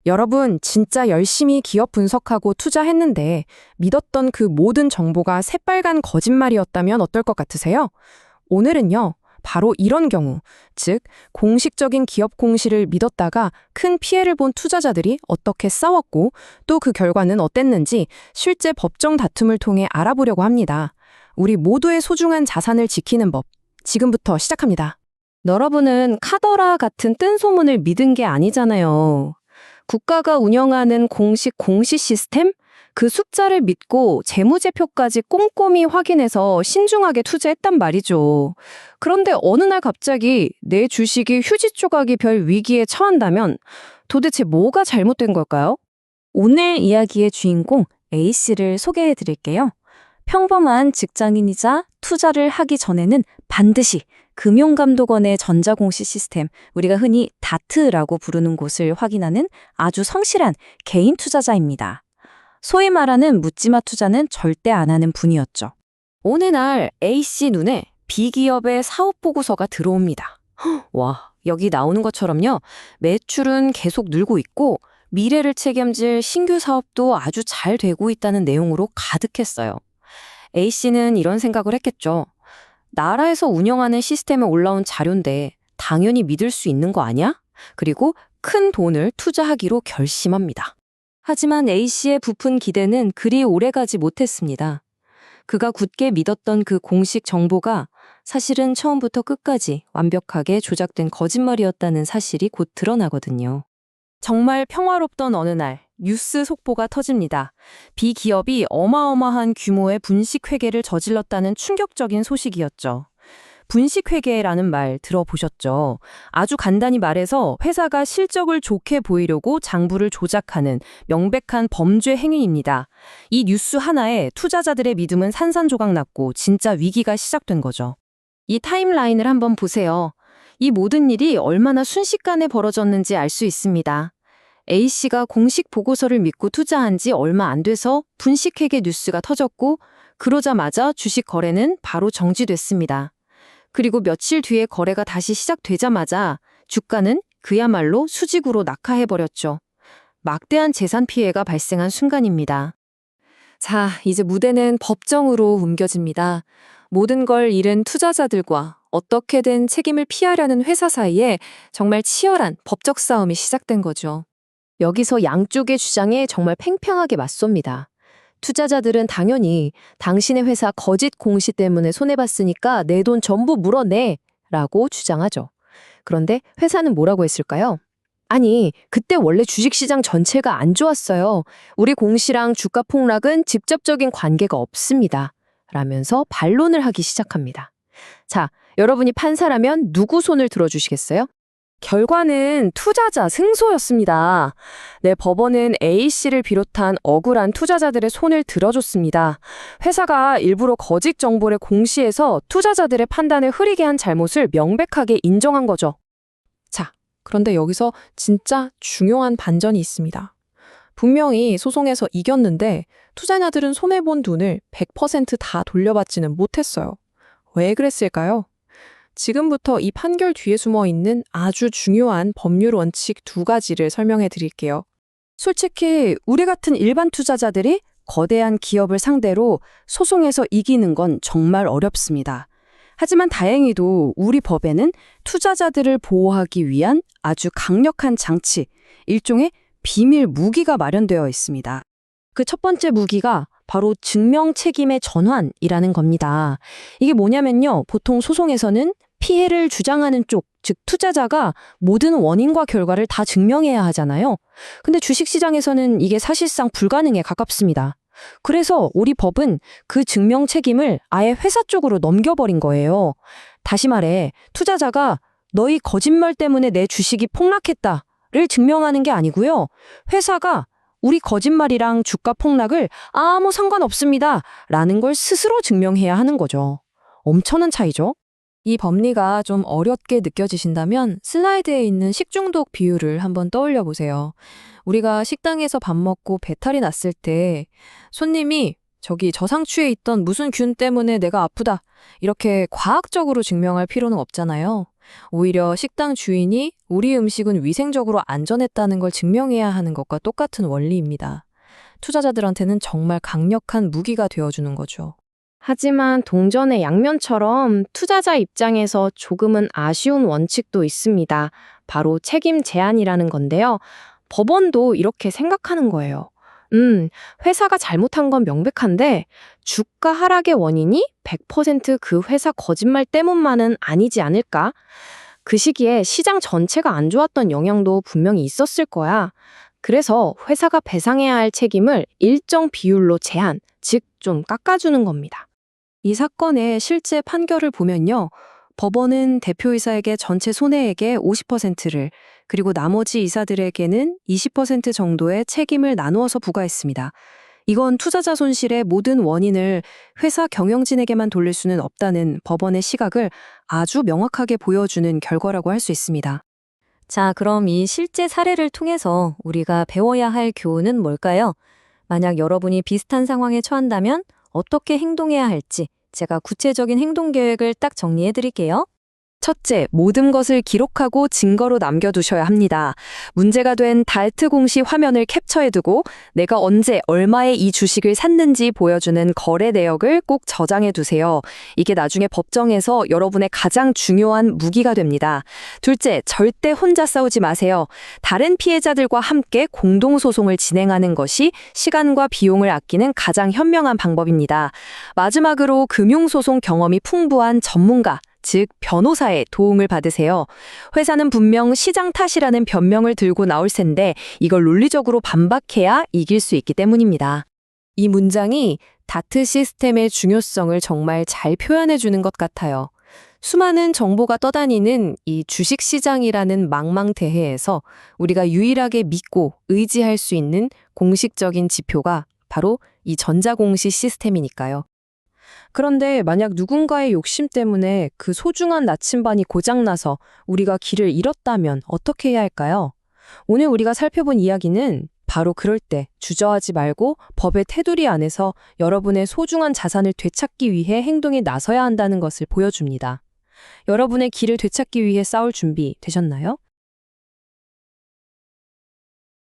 여러분, 진짜 열심히 기업 분석하고 투자했는데 믿었던 그 모든 정보가 새빨간 거짓말이었다면 어떨 것 같으세요? 오늘은요, 바로 이런 경우, 즉, 공식적인 기업 공시를 믿었다가 큰 피해를 본 투자자들이 어떻게 싸웠고 또 그 결과는 어땠는지 실제 법정 다툼을 통해 알아보려고 합니다. 우리 모두의 소중한 자산을 지키는 법, 지금부터 시작합니다. 여러분은 카더라 같은 뜬 소문을 믿은 게 아니잖아요. 국가가 운영하는 공식 공시 시스템? 그 숫자를 믿고 재무제표까지 꼼꼼히 확인해서 신중하게 투자했단 말이죠. 그런데 어느 날 갑자기 내 주식이 휴지 조각이 별 위기에 처한다면 도대체 뭐가 잘못된 걸까요? 오늘 이야기의 주인공 A씨를 소개해 드릴게요. 평범한 직장인이자 투자를 하기 전에는 반드시 금융감독원의 전자공시 시스템, 우리가 흔히 다트라고 부르는 곳을 확인하는 아주 성실한 개인 투자자입니다. 소위 말하는 묻지마 투자는 절대 안 하는 분이었죠. 어느 날 A씨 눈에 B기업의 사업보고서가 들어옵니다. 와, 여기 나오는 것처럼요. 매출은 계속 늘고 있고 미래를 책임질 신규 사업도 아주 잘 되고 있다는 내용으로 가득했어요. A씨는 이런 생각을 했겠죠. 나라에서 운영하는 시스템에 올라온 자료인데 당연히 믿을 수 있는 거 아니야? 그리고 큰 돈을 투자하기로 결심합니다. 하지만 A씨의 부푼 기대는 그리 오래가지 못했습니다. 그가 굳게 믿었던 그 공식 정보가 사실은 처음부터 끝까지 완벽하게 조작된 거짓말이었다는 사실이 곧 드러나거든요. 정말 평화롭던 어느 날 뉴스 속보가 터집니다. B기업이 어마어마한 규모의 분식회계를 저질렀다는 충격적인 소식이었죠. 분식회계라는 말 들어보셨죠? 아주 간단히 말해서 회사가 실적을 좋게 보이려고 장부를 조작하는 명백한 범죄 행위입니다. 이 뉴스 하나에 투자자들의 믿음은 산산조각 났고 진짜 위기가 시작된 거죠. 이 타임라인을 한번 보세요. 이 모든 일이 얼마나 순식간에 벌어졌는지 알 수 있습니다. A씨가 공식 보고서를 믿고 투자한 지 얼마 안 돼서 분식회계 뉴스가 터졌고 그러자마자 주식 거래는 바로 정지됐습니다. 그리고 며칠 뒤에 거래가 다시 시작되자마자 주가는 그야말로 수직으로 낙하해버렸죠. 막대한 재산 피해가 발생한 순간입니다. 자, 이제 무대는 법정으로 옮겨집니다. 모든 걸 잃은 투자자들과 어떻게든 책임을 피하려는 회사 사이에 정말 치열한 법적 싸움이 시작된 거죠. 여기서 양쪽의 주장에 정말 팽팽하게 맞섭니다. 투자자들은 당연히 당신의 회사 거짓 공시 때문에 손해봤으니까 내 돈 전부 물어내 라고 주장하죠. 그런데 회사는 뭐라고 했을까요? 아니, 그때 원래 주식시장 전체가 안 좋았어요. 우리 공시랑 주가 폭락은 직접적인 관계가 없습니다. 라면서 반론을 하기 시작합니다. 자, 여러분이 판사라면 누구 손을 들어주시겠어요? 결과는 투자자 승소였습니다. 네, 법원은 A씨를 비롯한 억울한 투자자들의 손을 들어줬습니다. 회사가 일부러 거짓 정보를 공시해서 투자자들의 판단을 흐리게 한 잘못을 명백하게 인정한 거죠. 자, 그런데 여기서 진짜 중요한 반전이 있습니다. 분명히 소송에서 이겼는데 투자자들은 손해본 돈을 100%다 돌려받지는 못했어요. 왜 그랬을까요? 지금부터 이 판결 뒤에 숨어 있는 아주 중요한 법률 원칙 2가지를 설명해 드릴게요. 솔직히 우리 같은 일반 투자자들이 거대한 기업을 상대로 소송에서 이기는 건 정말 어렵습니다. 하지만 다행히도 우리 법에는 투자자들을 보호하기 위한 아주 강력한 장치, 일종의 비밀 무기가 마련되어 있습니다. 그 첫 번째 무기가 바로 증명 책임의 전환이라는 겁니다. 이게 뭐냐면요. 보통 소송에서는 피해를 주장하는 쪽, 즉 투자자가 모든 원인과 결과를 다 증명해야 하잖아요. 근데 주식시장에서는 이게 사실상 불가능에 가깝습니다. 그래서 우리 법은 그 증명 책임을 아예 회사 쪽으로 넘겨버린 거예요. 다시 말해, 투자자가 너희 거짓말 때문에 내 주식이 폭락했다를 증명하는 게 아니고요. 회사가 우리 거짓말이랑 주가 폭락을 아무 상관없습니다 라는 걸 스스로 증명해야 하는 거죠. 엄청난 차이죠? 이 법리가 좀 어렵게 느껴지신다면 슬라이드에 있는 식중독 비유를 한번 떠올려 보세요. 우리가 식당에서 밥 먹고 배탈이 났을 때 손님이 저기 저상추에 있던 무슨 균 때문에 내가 아프다 이렇게 과학적으로 증명할 필요는 없잖아요. 오히려 식당 주인이 우리 음식은 위생적으로 안전했다는 걸 증명해야 하는 것과 똑같은 원리입니다. 투자자들한테는 정말 강력한 무기가 되어주는 거죠. 하지만 동전의 양면처럼 투자자 입장에서 조금은 아쉬운 원칙도 있습니다. 바로 책임 제한이라는 건데요. 법원도 이렇게 생각하는 거예요. 회사가 잘못한 건 명백한데 주가 하락의 원인이 100% 그 회사 거짓말 때문만은 아니지 않을까? 그 시기에 시장 전체가 안 좋았던 영향도 분명히 있었을 거야. 그래서 회사가 배상해야 할 책임을 일정 비율로 제한, 즉 좀 깎아주는 겁니다. 이 사건의 실제 판결을 보면요. 법원은 대표이사에게 전체 손해액의 50%를, 그리고 나머지 이사들에게는 20% 정도의 책임을 나누어서 부과했습니다. 이건 투자자 손실의 모든 원인을 회사 경영진에게만 돌릴 수는 없다는 법원의 시각을 아주 명확하게 보여주는 결과라고 할 수 있습니다. 자, 그럼 이 실제 사례를 통해서 우리가 배워야 할 교훈은 뭘까요? 만약 여러분이 비슷한 상황에 처한다면 어떻게 행동해야 할지 제가 구체적인 행동 계획을 딱 정리해 드릴게요. 첫째, 모든 것을 기록하고 증거로 남겨두셔야 합니다. 문제가 된 달트 공시 화면을 캡처해두고 내가 언제 얼마에 이 주식을 샀는지 보여주는 거래 내역을 꼭 저장해두세요. 이게 나중에 법정에서 여러분의 가장 중요한 무기가 됩니다. 둘째, 절대 혼자 싸우지 마세요. 다른 피해자들과 함께 공동소송을 진행하는 것이 시간과 비용을 아끼는 가장 현명한 방법입니다. 마지막으로 금융소송 경험이 풍부한 전문가, 즉 변호사의 도움을 받으세요. 회사는 분명 시장 탓이라는 변명을 들고 나올 텐데 이걸 논리적으로 반박해야 이길 수 있기 때문입니다. 이 문장이 다트 시스템의 중요성을 정말 잘 표현해 주는 것 같아요. 수많은 정보가 떠다니는 이 주식시장이라는 망망대해에서 우리가 유일하게 믿고 의지할 수 있는 공식적인 지표가 바로 이 전자공시 시스템이니까요. 그런데 만약 누군가의 욕심 때문에 그 소중한 나침반이 고장나서 우리가 길을 잃었다면 어떻게 해야 할까요? 오늘 우리가 살펴본 이야기는 바로 그럴 때 주저하지 말고 법의 테두리 안에서 여러분의 소중한 자산을 되찾기 위해 행동에 나서야 한다는 것을 보여줍니다. 여러분의 길을 되찾기 위해 싸울 준비 되셨나요?